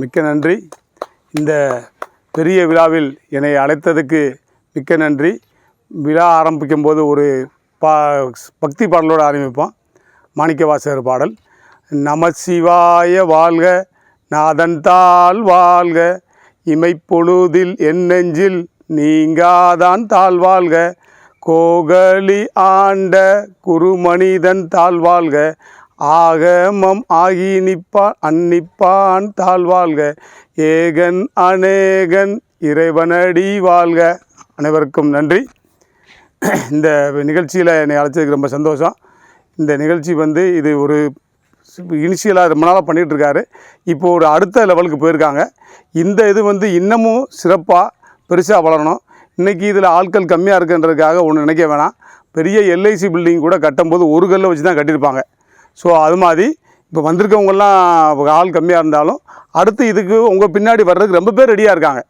மிக்க நன்றி. இந்த பெரிய விழாவில் என்னை அழைத்ததுக்கு மிக்க நன்றி. விழா ஆரம்பிக்கும் போது ஒரு பக்தி பாடலோடு ஆரம்பிப்போம். மாணிக்கவாசகர் பாடல். நம சிவாய வாழ்க, நாதன் தாள் வாழ்க, இமைப்பொழுதில் என் நெஞ்சில் நீங்காதான் தாழ் வாழ்க, கோகலி ஆண்ட குருமனிதன் தாழ் வாழ்க, ஆகமம் ஆகி நிற்பான் அந்நிப்பான் தாழ் வாழ்க, ஏகன் அநேகன் இறைவனடி வாழ்க. அனைவருக்கும் நன்றி. இந்த நிகழ்ச்சியில் என்னை அழைச்சதுக்கு ரொம்ப சந்தோஷம். இந்த நிகழ்ச்சி இது ஒரு இனிஷியலாக ரொம்ப நாளாக பண்ணிகிட்ருக்காரு. இப்போது ஒரு அடுத்த லெவலுக்கு போயிருக்காங்க. இந்த இது இன்னமும் சிறப்பாக பெருசாக வளரணும். இன்றைக்கி இதில் ஆட்கள் கம்மியாக இருக்குன்றதுக்காக ஒன்று நினைக்க வேணாம். பெரிய எல்ஐசி பில்டிங் கூட கட்டும்போது ஒரு கல்லை வச்சு தான் கட்டியிருப்பாங்க. ஸோ அது மாதிரி இப்போ வந்திருக்கவங்கெல்லாம் ஆள் கம்மியாக இருந்தாலும் அடுத்து இதுக்கு உங்கள் பின்னாடி வர்றதுக்கு ரொம்ப பேர் ரெடியாக இருக்காங்க.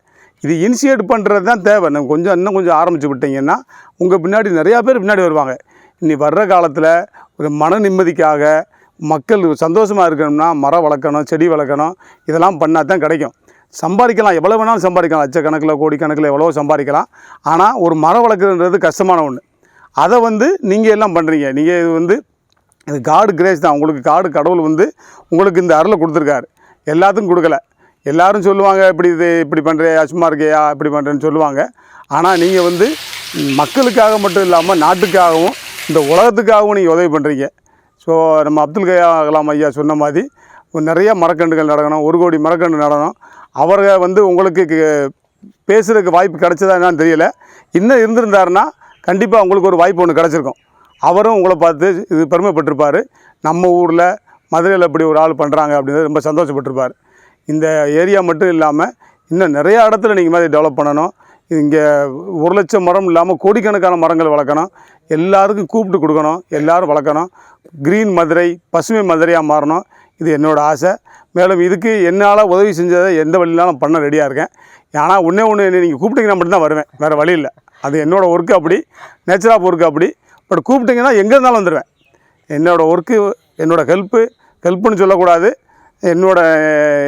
இது இனிஷியேட் பண்ணுறது தான் தேவை. நம்ம இன்னும் கொஞ்சம் ஆரம்பித்து விட்டிங்கன்னா உங்கள் பின்னாடி நிறையா பேர் பின்னாடி வருவாங்க. இனி வர்ற காலத்தில் ஒரு மன நிம்மதிக்காக மக்கள் சந்தோஷமாக இருக்கணும்னா மரம் வளர்க்கணும், செடி வளர்க்கணும். இதெல்லாம் பண்ணால் தான் கிடைக்கும். சம்பாதிக்கலாம், எவ்வளோ வேணாலும் சம்பாதிக்கலாம். லட்சக்கணக்கில் கோடிக்கணக்கில் எவ்வளோ சம்பாதிக்கலாம். ஆனால் ஒரு மரம் வளர்க்குறதுன்றது கஷ்டமான ஒன்று. அதை நீங்கள் எல்லாம் பண்ணுறீங்க. நீங்கள் இது காடு கிரேஸ் தான். உங்களுக்கு கடவுள் உங்களுக்கு இந்த அருளை கொடுத்துருக்காரு. எல்லாத்துக்கும் கொடுக்கல. எல்லோரும் சொல்லுவாங்க இப்படி பண்ணுறியா, சும்மா இருக்கையா, இப்படி பண்ணுறேன்னு சொல்லுவாங்க. ஆனால் நீங்கள் மக்களுக்காக மட்டும் இல்லாமல் நாட்டுக்காகவும் இந்த உலகத்துக்காகவும் நீங்கள் உதவி பண்ணுறீங்க. ஸோ நம்ம அப்துல் கலாம் ஐயா சொன்ன மாதிரி நிறையா மரக்கன்றுகள் நடக்கணும். 1 கோடி மரக்கன்று நடணும். அவர்கள் உங்களுக்கு பேசுகிறதுக்கு வாய்ப்பு கிடைச்சதா என்னன்னு தெரியலை. இன்னும் இருந்திருந்தாருன்னா கண்டிப்பாக உங்களுக்கு ஒரு வாய்ப்பு ஒன்று கிடச்சிருக்கும். அவரும் உங்களை பார்த்து இது பெருமைப்பட்டிருப்பார். நம்ம ஊரில் மதுரையில் இப்படி ஒரு ஆள் பண்ணுறாங்க அப்படின்றது ரொம்ப சந்தோஷப்பட்டிருப்பார். இந்த ஏரியா மட்டும் இல்லாமல் இன்னும் நிறையா இடத்துல நீங்கள் மாதிரி டெவலப் பண்ணணும். இங்கே 1 லட்சம் மரம் இல்லாமல் கோடிக்கணக்கான மரங்கள் வளர்க்கணும். எல்லாருக்கும் கூப்பிட்டு கொடுக்கணும். எல்லோரும் வளர்க்கணும். க்ரீன் மதுரை, பசுமை மதுரையாக மாறணும். இது என்னோடய ஆசை. மேலும் இதுக்கு என்னால் உதவி செஞ்சதை எந்த வழியினாலும் பண்ண ரெடியாக இருக்கேன். ஆனால் ஒன்று என்ன நீங்கள் கூப்பிட்டீங்கன்னா மட்டும்தான் வருவேன். வேறு வழி இல்லை. அது என்னோடய ஒர்க்கு அப்படி, நேச்சர் ஆஃப் ஒர்க்கு அப்படி. பட் கூப்பிட்டிங்கன்னா எங்கே இருந்தாலும் வந்துடுவேன். என்னோடய ஒர்க்கு, என்னோடய ஹெல்ப்புன்னு சொல்லக்கூடாது.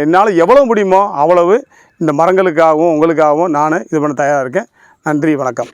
என்னால் எவ்வளோ முடியுமோ அவ்வளவு இந்த மரங்களுக்காகவும் உங்களுக்காகவும் நான் இது பண்ண தயாராக இருக்கேன். நன்றி, வணக்கம்.